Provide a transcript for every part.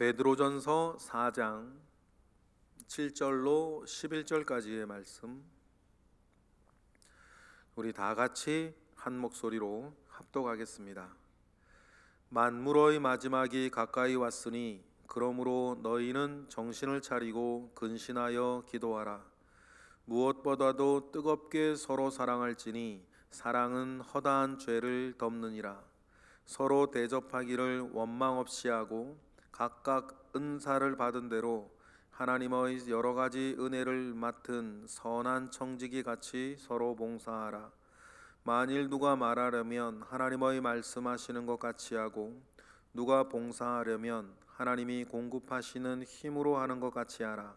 베드로전서 4장 7절로 11절까지의 말씀, 우리 다 같이 한 목소리로 합독하겠습니다. 만물의 마지막이 가까이 왔으니 그러므로 너희는 정신을 차리고 근신하여 기도하라. 무엇보다도 뜨겁게 서로 사랑할지니 사랑은 허다한 죄를 덮느니라. 서로 대접하기를 원망 없이 하고 각각 은사를 받은 대로 하나님의 여러 가지 은혜를 맡은 선한 청지기 같이 서로 봉사하라. 만일 누가 말하려면 하나님의 말씀하시는 것 같이 하고 누가 봉사하려면 하나님이 공급하시는 힘으로 하는 것 같이 하라.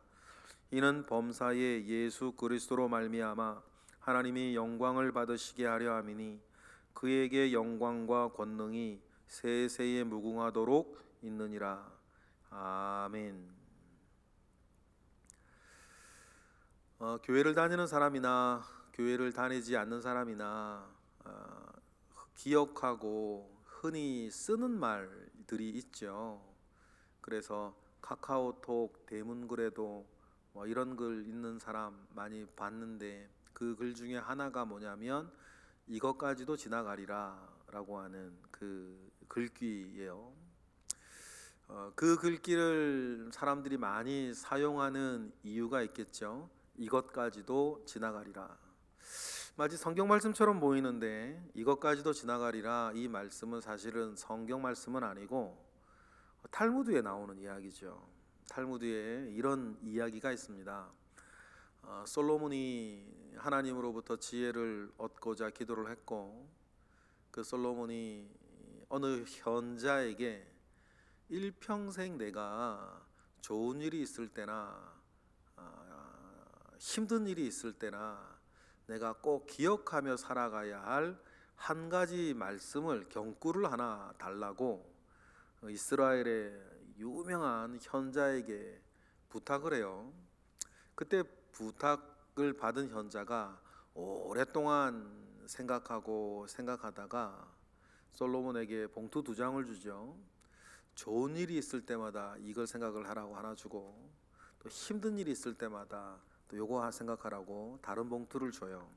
이는 범사에 예수 그리스도로 말미암아 하나님이 영광을 받으시게 하려 함이니 그에게 영광과 권능이 세세에 무궁하도록 있느니라. 아멘. 교회를 다니는 사람이나 교회를 다니지 않는 사람이나 기억하고 흔히 쓰는 말들이 있죠. 그래서 카카오톡 대문글에도 이런 글 있는 사람 많이 봤는데 그 글 중에 하나가 뭐냐면 이것까지도 지나가리라 라고 하는 그 글귀예요. 그 글귀를 사람들이 많이 사용하는 이유가 있겠죠. 이것까지도 지나가리라. 마치 성경 말씀처럼 보이는데 이것까지도 지나가리라, 이 말씀은 사실은 성경 말씀은 아니고 탈무드에 나오는 이야기죠. 탈무드에 이런 이야기가 있습니다. 솔로몬이 하나님으로부터 지혜를 얻고자 기도를 했고, 그 솔로몬이 어느 현자에게 일평생 내가 좋은 일이 있을 때나 힘든 일이 있을 때나 내가 꼭 기억하며 살아가야 할 한 가지 말씀을, 경구를 하나 달라고 이스라엘의 유명한 현자에게 부탁을 해요. 그때 부탁을 받은 현자가 오랫동안 생각하다가 솔로몬에게 봉투 2장을 주죠. 좋은 일이 있을 때마다 이걸 생각을 하라고 하나 주고, 또 힘든 일이 있을 때마다 또 요거 생각하라고 다른 봉투를 줘요.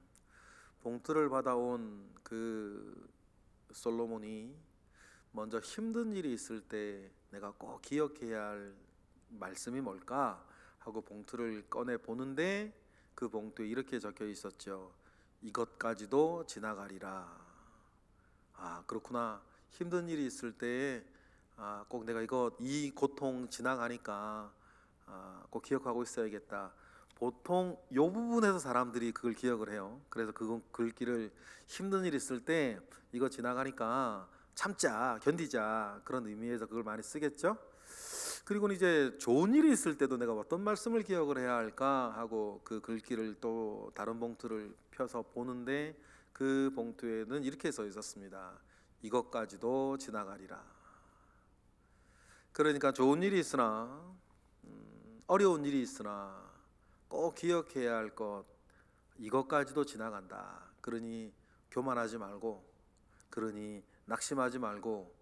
봉투를 받아온 그 솔로몬이 먼저 힘든 일이 있을 때 내가 꼭 기억해야 할 말씀이 뭘까 하고 봉투를 꺼내 보는데 그 봉투에 이렇게 적혀 있었죠. 이것까지도 지나가리라. 그렇구나. 힘든 일이 있을 때 꼭 내가 이 고통 지나가니까 꼭 기억하고 있어야겠다. 보통 이 부분에서 사람들이 그걸 기억을 해요. 그래서 그 글귀를 힘든 일 있을 때 이거 지나가니까 참자, 견디자, 그런 의미에서 그걸 많이 쓰겠죠. 그리고 이제 좋은 일이 있을 때도 내가 어떤 말씀을 기억을 해야 할까 하고 그 글귀를 또 다른 봉투를 펴서 보는데 그 봉투에는 이렇게 써 있었습니다. 이것까지도 지나가리라. 그러니까 좋은 일이 있으나 어려운 일이 있으나 꼭 기억해야 할 것, 이것까지도 지나간다. 그러니 교만하지 말고, 그러니 낙심하지 말고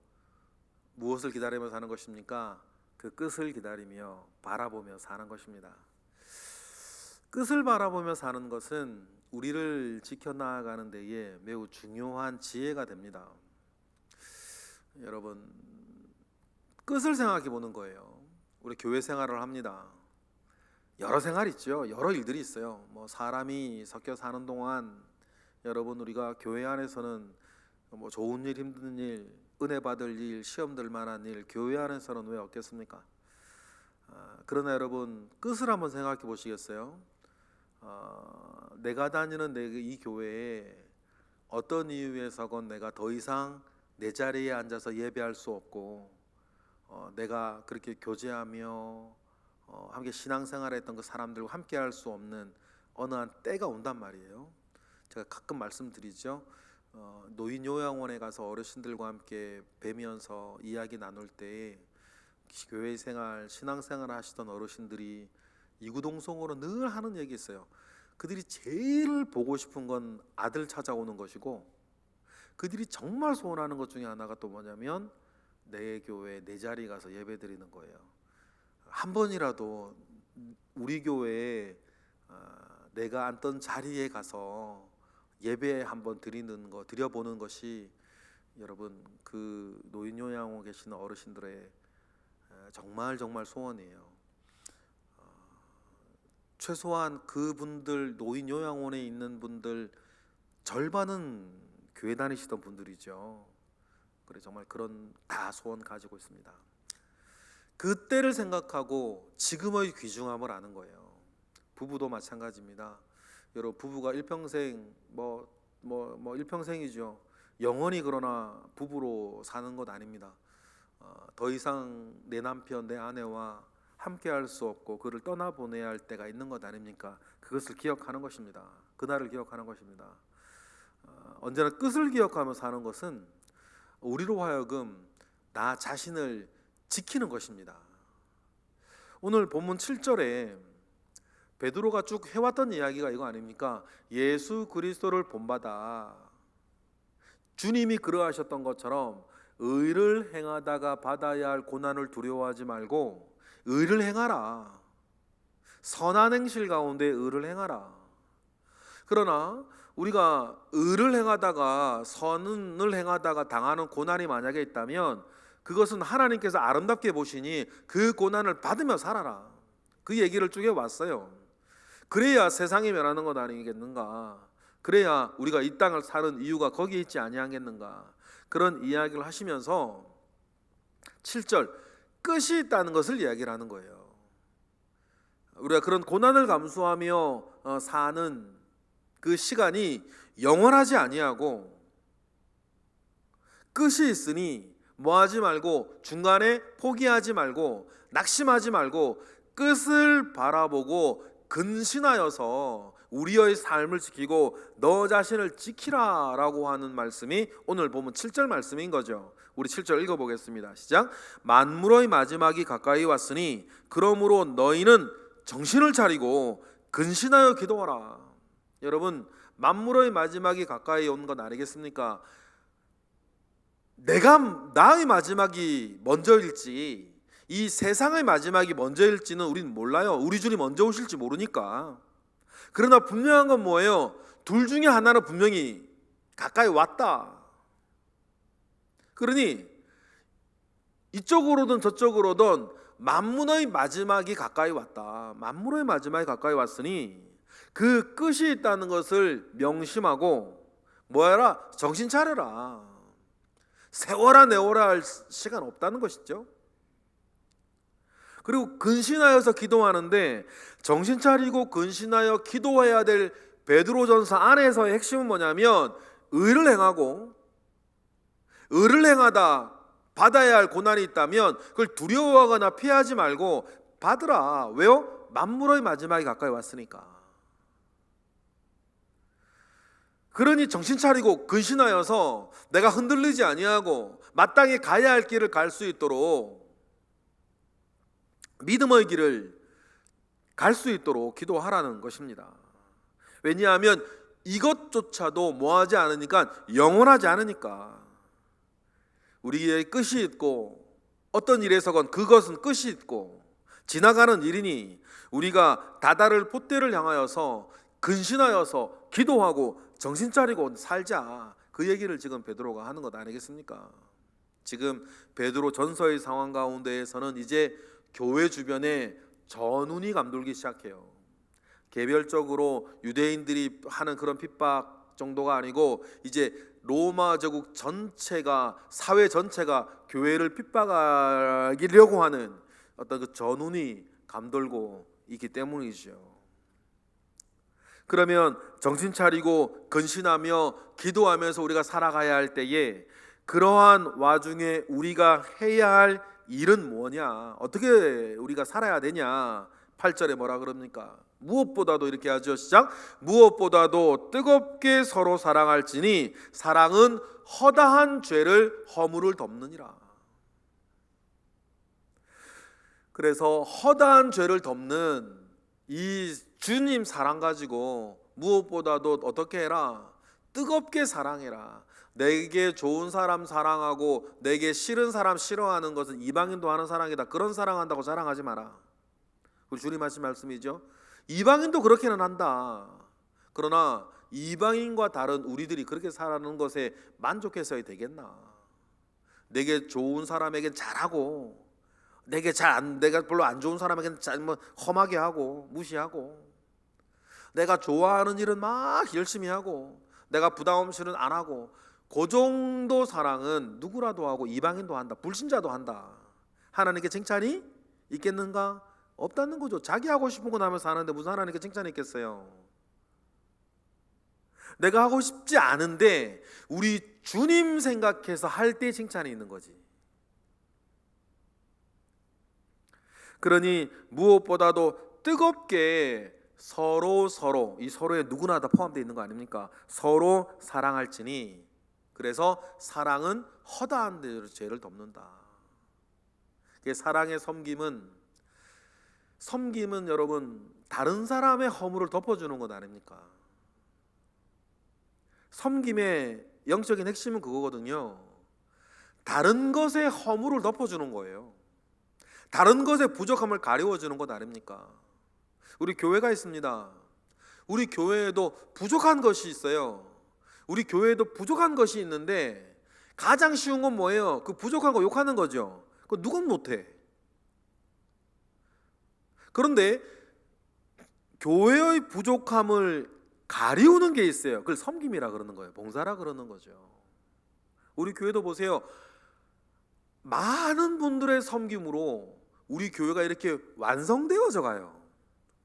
무엇을 기다리며 사는 것입니까? 그 끝을 기다리며 바라보며 사는 것입니다. 끝을 바라보며 사는 것은 우리를 지켜나가는 데에 매우 중요한 지혜가 됩니다. 여러분, 끝을 생각해 보는 거예요. 우리 교회 생활을 합니다. 여러 생활이 있죠. 여러 일들이 있어요. 사람이 섞여 사는 동안 여러분, 우리가 교회 안에서는 좋은 일, 힘든 일, 은혜 받을 일, 시험 들 만한 일, 교회 안에서는 왜 없겠습니까? 그러나 여러분, 끝을 한번 생각해 보시겠어요? 내가 다니는 이 교회에 어떤 이유에서건 내가 더 이상 내 자리에 앉아서 예배할 수 없고, 내가 그렇게 교제하며 함께 신앙생활을 했던 그 사람들과 함께 할 수 없는 어느 한 때가 온단 말이에요. 제가 가끔 말씀드리죠. 노인 요양원에 가서 어르신들과 함께 뵈면서 이야기 나눌 때 교회 생활, 신앙생활 하시던 어르신들이 이구동성으로 늘 하는 얘기 있어요. 그들이 제일 보고 싶은 건 아들 찾아오는 것이고, 그들이 정말 소원하는 것 중에 하나가 또 뭐냐면 내 교회 내 자리 가서 예배 드리는 거예요. 한 번이라도 우리 교회에 내가 앉던 자리에 가서 예배 한번 드려보는 것이 여러분 그 노인 요양원 계시는 어르신들의 정말 소원이에요. 최소한 그분들 노인 요양원에 있는 분들 절반은 교회 다니시던 분들이죠. 그래 정말 그런 다 소원 가지고 있습니다. 그때를 생각하고 지금의 귀중함을 아는 거예요. 부부도 마찬가지입니다. 여러분 부부가 일평생 일평생이죠. 영원히 그러나 부부로 사는 것 아닙니다. 더 이상 내 남편 내 아내와 함께 할 수 없고 그를 떠나보내야 할 때가 있는 것 아닙니까? 그것을 기억하는 것입니다. 그날을 기억하는 것입니다. 언제나 끝을 기억하며 사는 것은 우리로 하여금 나 자신을 지키는 것입니다. 오늘 본문 7절에 베드로가 쭉 해왔던 이야기가 이거 아닙니까? 예수 그리스도를 본받아 주님이 그러하셨던 것처럼 의를 행하다가 받아야 할 고난을 두려워하지 말고 의를 행하라. 선한 행실 가운데 의를 행하라. 그러나 우리가 의를 행하다가 선을 행하다가 당하는 고난이 만약에 있다면 그것은 하나님께서 아름답게 보시니 그 고난을 받으며 살아라. 그 얘기를 쭉 해왔어요. 그래야 세상이 변하는 것 아니겠는가? 그래야 우리가 이 땅을 사는 이유가 거기에 있지 아니하겠는가? 그런 이야기를 하시면서 7절 끝이 있다는 것을 이야기를 하는 거예요. 우리가 그런 고난을 감수하며 사는 그 시간이 영원하지 아니하고 끝이 있으니 뭐하지 말고 중간에 포기하지 말고 낙심하지 말고 끝을 바라보고 근신하여서 우리의 삶을 지키고 너 자신을 지키라 라고 하는 말씀이 오늘 보면 7절 말씀인 거죠. 우리 7절 읽어보겠습니다. 시작. 만물의 마지막이 가까이 왔으니 그러므로 너희는 정신을 차리고 근신하여 기도하라. 여러분 만물의 마지막이 가까이 온 건 아니겠습니까? 나의 마지막이 먼저일지 이 세상의 마지막이 먼저일지는 우리는 몰라요. 우리 주님 먼저 오실지 모르니까. 그러나 분명한 건 뭐예요? 둘 중에 하나는 분명히 가까이 왔다. 그러니 이쪽으로든 저쪽으로든 만물의 마지막이 가까이 왔다. 만물의 마지막이 가까이 왔으니 그 끝이 있다는 것을 명심하고 뭐해라? 정신 차려라. 세워라 내워라 할 시간 없다는 것이죠. 그리고 근신하여서 기도하는데 정신 차리고 근신하여 기도해야 될 베드로전서 안에서의 핵심은 뭐냐면 의를 행하고 의를 행하다 받아야 할 고난이 있다면 그걸 두려워하거나 피하지 말고 받으라. 왜요? 만물의 마지막이 가까이 왔으니까. 그러니 정신 차리고 근신하여서 내가 흔들리지 아니하고 마땅히 가야 할 길을 갈 수 있도록 믿음의 길을 갈 수 있도록 기도하라는 것입니다. 왜냐하면 이것조차도 뭐하지 않으니까 영원하지 않으니까. 우리의 끝이 있고 어떤 일에서건 그것은 끝이 있고 지나가는 일이니 우리가 다다를 pot대를 향하여서 근신하여서 기도하고 정신 차리고 살자. 그 얘기를 지금 베드로가 하는 것 아니겠습니까? 지금 베드로 전서의 상황 가운데에서는 이제 교회 주변에 전운이 감돌기 시작해요. 개별적으로 유대인들이 하는 그런 핍박 정도가 아니고 이제 로마 제국 전체가 사회 전체가 교회를 핍박하려고 하는 어떤 그 전운이 감돌고 있기 때문이죠. 그러면 정신 차리고 근신하며 기도하면서 우리가 살아가야 할 때에 그러한 와중에 우리가 해야 할 일은 뭐냐? 어떻게 우리가 살아야 되냐? 8절에 뭐라 그럽니까? 무엇보다도 이렇게 하죠. 시작. 무엇보다도 뜨겁게 서로 사랑할지니 사랑은 허다한 죄를 허물을 덮느니라. 그래서 허다한 죄를 덮는 이 주님 사랑 가지고 무엇보다도 어떻게 해라? 뜨겁게 사랑해라. 내게 좋은 사람 사랑하고 내게 싫은 사람 싫어하는 것은 이방인도 하는 사랑이다. 그런 사랑한다고 자랑하지 마라. 그 주님 하신 말씀이죠. 이방인도 그렇게는 한다. 그러나 이방인과 다른 우리들이 그렇게 살아가는 것에 만족해서야 되겠나? 내게 좋은 사람에겐 잘하고 내가 별로 안 좋은 사람에게는 험하게 하고 무시하고, 내가 좋아하는 일은 막 열심히 하고 내가 부담 없이는 안 하고, 그 정도 사랑은 누구라도 하고 이방인도 한다. 불신자도 한다. 하나님께 칭찬이 있겠는가? 없다는 거죠. 자기 하고 싶은 거 하면서 사는데 무슨 하나님께 칭찬이 있겠어요? 내가 하고 싶지 않은데 우리 주님 생각해서 할 때 칭찬이 있는 거지. 그러니 무엇보다도 뜨겁게 서로 이 서로에 누구나 다 포함되어 있는 거 아닙니까? 서로 사랑할지니. 그래서 사랑은 허다한 죄를 덮는다. 사랑의 섬김은 여러분 다른 사람의 허물을 덮어주는 것 아닙니까? 섬김의 영적인 핵심은 그거거든요. 다른 것의 허물을 덮어주는 거예요. 다른 것의 부족함을 가리워주는 것 아닙니까? 우리 교회가 있습니다. 우리 교회에도 부족한 것이 있어요. 우리 교회에도 부족한 것이 있는데 가장 쉬운 건 뭐예요? 그 부족한 거 욕하는 거죠. 그거 누군 못해. 그런데 교회의 부족함을 가리우는 게 있어요. 그걸 섬김이라 그러는 거예요. 봉사라 그러는 거죠. 우리 교회도 보세요. 많은 분들의 섬김으로 우리 교회가 이렇게 완성되어져 가요.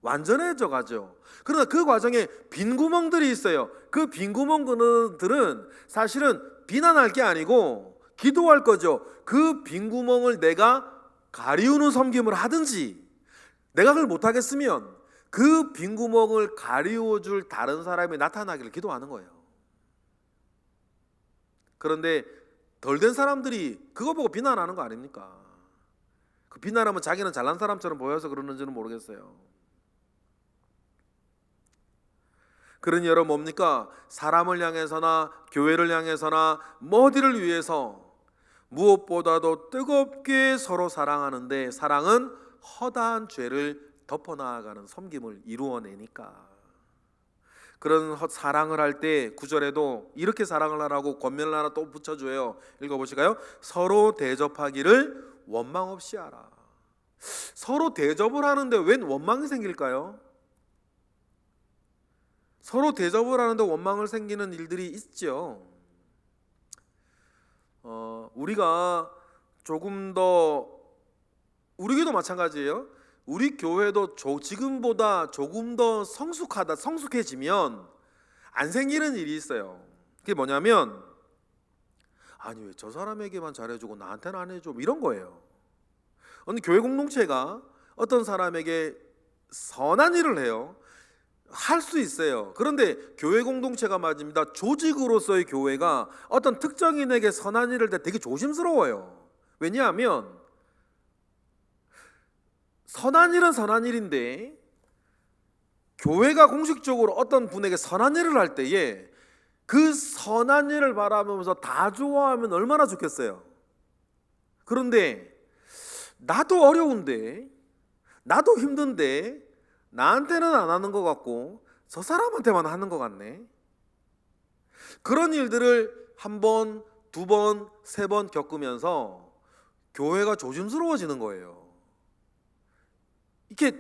완전해져 가죠. 그러나 그 과정에 빈 구멍들이 있어요. 그 빈 구멍들은 사실은 비난할 게 아니고 기도할 거죠. 그 빈 구멍을 내가 가리우는 섬김을 하든지, 내가 그걸 못하겠으면 그 빈 구멍을 가리워줄 다른 사람이 나타나기를 기도하는 거예요. 그런데 덜 된 사람들이 그거 보고 비난하는 거 아닙니까? 그 비난하면 자기는 잘난 사람처럼 보여서 그러는지는 모르겠어요. 그러니 여러분 뭡니까? 사람을 향해서나 교회를 향해서나 어디를 위해서 무엇보다도 뜨겁게 서로 사랑하는데, 사랑은 허다한 죄를 덮어나가는 섬김을 이루어내니까. 그런 사랑을 할 때 9절에도 이렇게 사랑을 하라고 권면을 하나 또 붙여줘요. 읽어보실까요? 서로 대접하기를 원망 없이 하라. 서로 대접을 하는데 웬 원망이 생길까요? 서로 대접을 하는데 원망을 생기는 일들이 있죠. 우리가 조금 더, 우리 교회도 마찬가지예요. 우리 교회도 지금보다 조금 더 성숙해지면 안 생기는 일이 있어요. 그게 뭐냐면, 아니 왜 저 사람에게만 잘해주고 나한테는 안 해줘, 이런 거예요. 어느 교회 공동체가 어떤 사람에게 선한 일을 해요. 할 수 있어요. 그런데 교회 공동체가 말입니다, 조직으로서의 교회가 어떤 특정인에게 선한 일을 할 때 되게 조심스러워요. 왜냐하면 선한 일은 선한 일인데, 교회가 공식적으로 어떤 분에게 선한 일을 할 때에 그 선한 일을 바라보면서 다 좋아하면 얼마나 좋겠어요. 그런데 나도 어려운데, 나도 힘든데 나한테는 안 하는 것 같고 저 사람한테만 하는 것 같네. 그런 일들을 한 번, 두 번, 세 번 겪으면서 교회가 조심스러워지는 거예요. 이렇게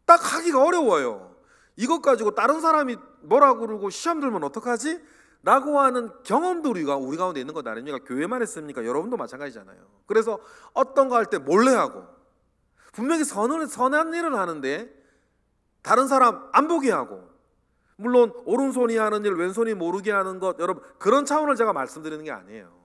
딱 하기가 어려워요. 이것 가지고 다른 사람이 뭐라 그러고 시험 들면 어떡하지? 라고 하는 경험도 우리 가운데 있는 것 아닙니까? 교회만 했습니까? 여러분도 마찬가지잖아요. 그래서 어떤 거 할 때 몰래 하고, 분명히 선한 일을 하는데 다른 사람 안 보게 하고, 물론 오른손이 하는 일 왼손이 모르게 하는 것, 여러분 그런 차원을 제가 말씀드리는 게 아니에요.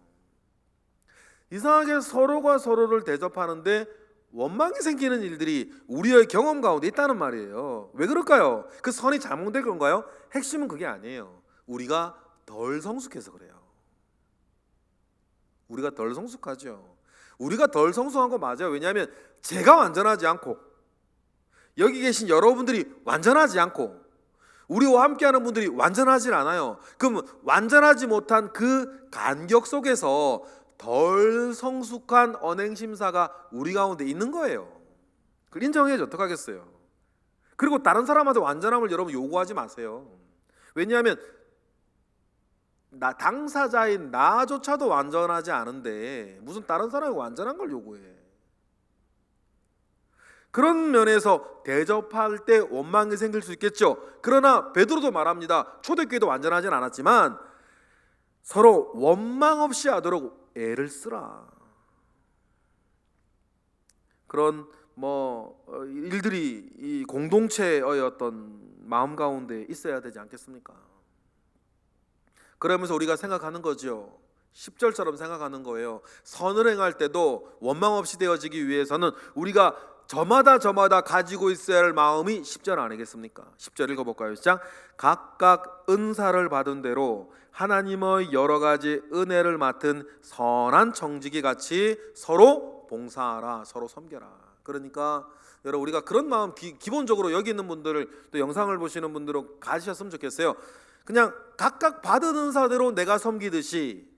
이상하게 서로가 서로를 대접하는데 원망이 생기는 일들이 우리의 경험 가운데 있다는 말이에요. 왜 그럴까요? 그 선이 잘못된 건가요? 핵심은 그게 아니에요. 우리가 덜 성숙해서 그래요. 우리가 덜 성숙하죠. 우리가 덜 성숙한 거 맞아요. 왜냐하면 제가 완전하지 않고, 여기 계신 여러분들이 완전하지 않고, 우리와 함께하는 분들이 완전하질 않아요. 그럼 완전하지 못한 그 간격 속에서 덜 성숙한 언행심사가 우리 가운데 있는 거예요. 그걸 인정해야지 어떡하겠어요. 그리고 다른 사람한테 완전함을 여러분 요구하지 마세요. 왜냐하면 당사자인 나조차도 완전하지 않은데 무슨 다른 사람이 완전한 걸 요구해. 그런 면에서 대접할 때 원망이 생길 수 있겠죠. 그러나 베드로도 말합니다. 초대교회도 완전하진 않았지만 서로 원망 없이 하도록 애를 쓰라. 그런 일들이 이 공동체의 어떤 마음 가운데 있어야 되지 않겠습니까? 그러면서 우리가 생각하는 거죠. 10절처럼 생각하는 거예요. 선을 행할 때도 원망 없이 되어지기 위해서는 우리가 저마다 가지고 있어야 할 마음이 10절 아니겠습니까? 10절 읽어볼까요? 시작. 각각 은사를 받은 대로 하나님의 여러 가지 은혜를 맡은 선한 청지기 같이 서로 봉사하라, 서로 섬겨라. 그러니까 여러분 우리가 그런 마음 기본적으로 여기 있는 분들을 또 영상을 보시는 분들은 가지셨으면 좋겠어요. 그냥 각각 받은 은사대로 내가 섬기듯이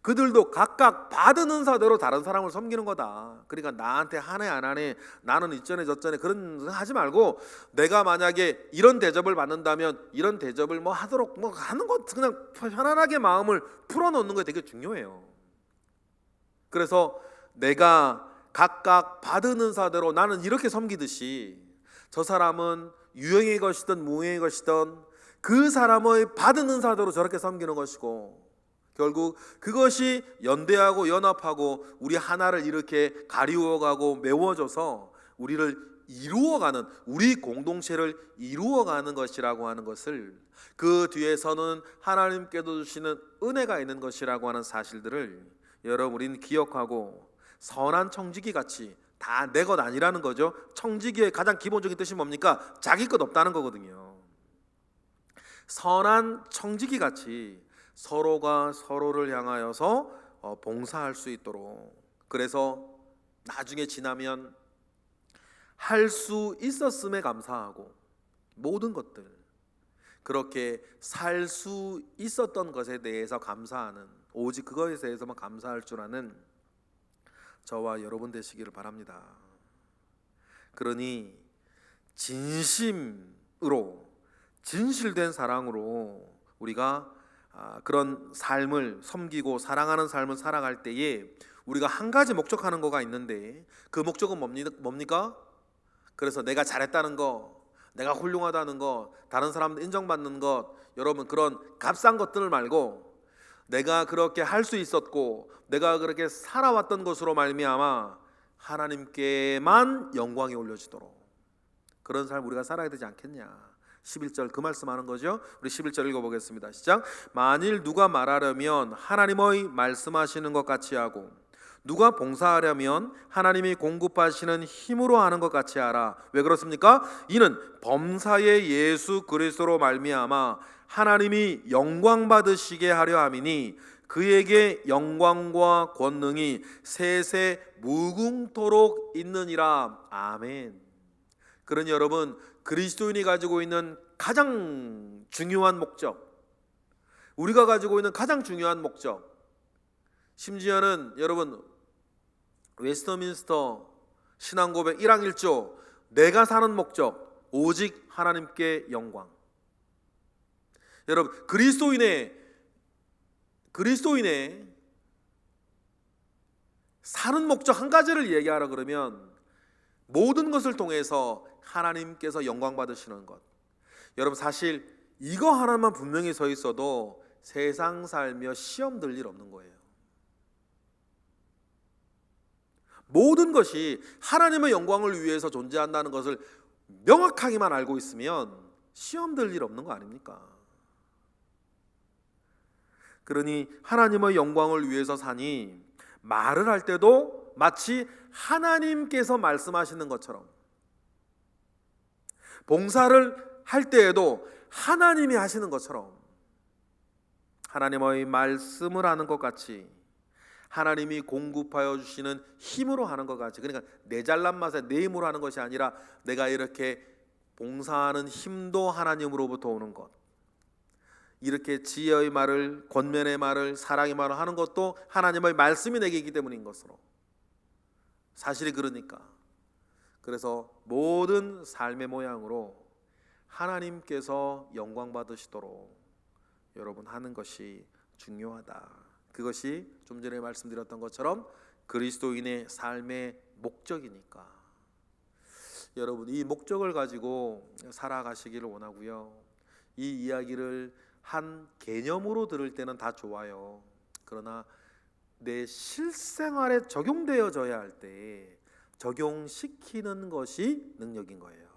그들도 각각 받은 은사대로 다른 사람을 섬기는 거다. 그러니까 나한테 하네 안 하네, 나는 이전에 저전에 그런 하지 말고 내가 만약에 이런 대접을 받는다면 이런 대접을 하도록 하는 것, 그냥 편안하게 마음을 풀어놓는 게 되게 중요해요. 그래서 내가 각각 받은 은사대로 나는 이렇게 섬기듯이 저 사람은 유형의 것이든 무형의 것이든 그 사람의 받은 은사대로 저렇게 섬기는 것이고, 결국 그것이 연대하고 연합하고 우리 하나를 이렇게 가리워가고 메워줘서 우리를 이루어가는, 우리 공동체를 이루어가는 것이라고 하는 것을, 그 뒤에서는 하나님께서 주시는 은혜가 있는 것이라고 하는 사실들을 여러분 우리는 기억하고 선한 청지기 같이, 다 내 것 아니라는 거죠. 청지기의 가장 기본적인 뜻이 뭡니까? 자기 것 없다는 거거든요. 선한 청지기 같이 서로가 서로를 향하여서 봉사할 수 있도록, 그래서 나중에 지나면 할 수 있었음에 감사하고 모든 것들 그렇게 살 수 있었던 것에 대해서 감사하는, 오직 그것에 대해서만 감사할 줄 아는 저와 여러분 되시기를 바랍니다. 그러니 진심으로, 진실된 사랑으로 우리가 그런 삶을 섬기고 사랑하는 삶을 살아갈 때에 우리가 한 가지 목적하는 거가 있는데, 그 목적은 뭡니까? 그래서 내가 잘했다는 거, 내가 훌륭하다는 거, 다른 사람들 인정받는 것, 여러분 그런 값싼 것들을 말고 내가 그렇게 할 수 있었고 내가 그렇게 살아왔던 것으로 말미암아 하나님께만 영광이 올려지도록 그런 삶 우리가 살아야 되지 않겠냐. 11절 그 말씀하는 거죠. 우리 11절 읽어보겠습니다. 시작. 만일 누가 말하려면 하나님의 말씀하시는 것 같이 하고 누가 봉사하려면 하나님이 공급하시는 힘으로 하는 것 같이 하라. 왜 그렇습니까? 이는 범사의 예수 그리스도로 말미암아 하나님이 영광 받으시게 하려 함이니 그에게 영광과 권능이 세세 무궁토록 있느니라. 아멘. 그러니 여러분 그리스도인이 가지고 있는 가장 중요한 목적, 우리가 가지고 있는 가장 중요한 목적, 심지어는 여러분 웨스터민스터 신앙고백 1항 1조 내가 사는 목적 오직 하나님께 영광. 여러분 그리스도인의 사는 목적 한 가지를 얘기하라 그러면 모든 것을 통해서 하나님께서 영광 받으시는 것. 여러분 사실 이거 하나만 분명히 서 있어도 세상 살며 시험 들 일 없는 거예요. 모든 것이 하나님의 영광을 위해서 존재한다는 것을 명확하게만 알고 있으면 시험 들 일 없는 거 아닙니까? 그러니 하나님의 영광을 위해서 사니 말을 할 때도 마치 하나님께서 말씀하시는 것처럼, 봉사를 할 때에도 하나님이 하시는 것처럼 하나님의 말씀을 하는 것 같이, 하나님이 공급하여 주시는 힘으로 하는 것 같이, 그러니까 내 잘난 맛에 내 힘으로 하는 것이 아니라 내가 이렇게 봉사하는 힘도 하나님으로부터 오는 것, 이렇게 지혜의 말을, 권면의 말을, 사랑의 말을 하는 것도 하나님의 말씀이 내게 있기 때문인 것으로, 사실이 그러니까, 그래서 모든 삶의 모양으로 하나님께서 영광 받으시도록 여러분 하는 것이 중요하다. 그것이 좀 전에 말씀드렸던 것처럼 그리스도인의 삶의 목적이니까 여러분 이 목적을 가지고 살아가시기를 원하고요. 이 이야기를 한 개념으로 들을 때는 다 좋아요. 그러나 내 실생활에 적용되어져야 할 때 적용시키는 것이 능력인 거예요.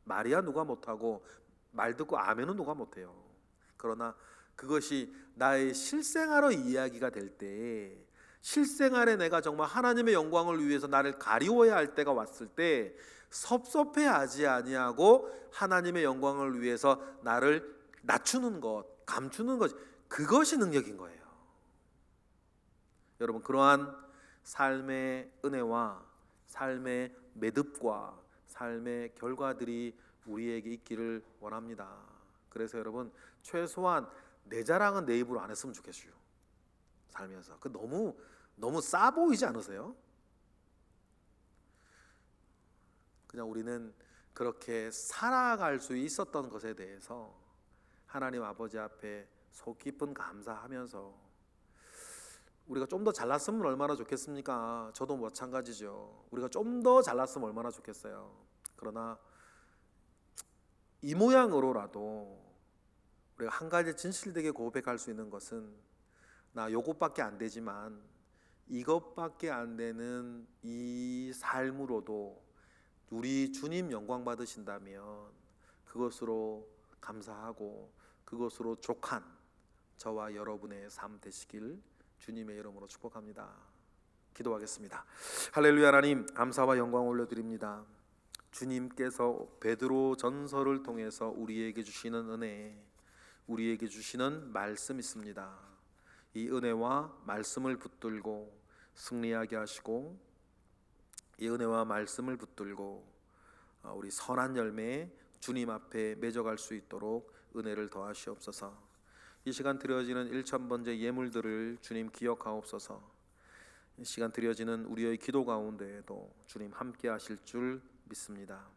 말이야 누가 못하고 말 듣고 아멘은 누가 못해요. 그러나 그것이 나의 실생활의 이야기가 될 때, 실생활에 내가 정말 하나님의 영광을 위해서 나를 가리워야 할 때가 왔을 때 섭섭해하지 아니하고 하나님의 영광을 위해서 나를 낮추는 것, 감추는 것, 그것이 능력인 거예요. 여러분 그러한 삶의 은혜와 삶의 매듭과 삶의 결과들이 우리에게 있기를 원합니다. 그래서 여러분 최소한 내 자랑은 내 입으로 안 했으면 좋겠어요. 살면서 그 너무 싸 보이지 않으세요? 그냥 우리는 그렇게 살아갈 수 있었던 것에 대해서 하나님 아버지 앞에 속 깊은 감사하면서 우리가 좀 더 잘났으면 얼마나 좋겠습니까? 저도 마찬가지죠. 우리가 좀 더 잘났으면 얼마나 좋겠어요. 그러나 이 모양으로라도 우리가 한 가지 진실되게 고백할 수 있는 것은 나 요것밖에 안 되지만 이것밖에 안 되는 이 삶으로도 우리 주님 영광 받으신다면 그것으로 감사하고 그것으로 족한 저와 여러분의 삶 되시길 주님의 이름으로 축복합니다. 기도하겠습니다. 할렐루야. 하나님 감사와 영광 올려드립니다. 주님께서 베드로 전서를 통해서 우리에게 주시는 은혜, 우리에게 주시는 말씀 있습니다. 이 은혜와 말씀을 붙들고 승리하게 하시고 이 은혜와 말씀을 붙들고 우리 선한 열매 주님 앞에 맺어갈 수 있도록 은혜를 더하시옵소서. 이 시간 드려지는 1000번째 예물들을 주님 기억하옵소서. 이 시간 드려지는 우리의 기도 가운데에도 주님 함께 하실 줄 믿습니다.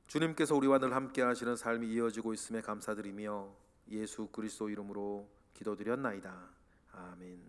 주님께서 우리와 늘 함께 하시는 삶이 이어지고 있음에 감사드리며 예수 그리스도 이름으로 기도드렸나이다. 아멘.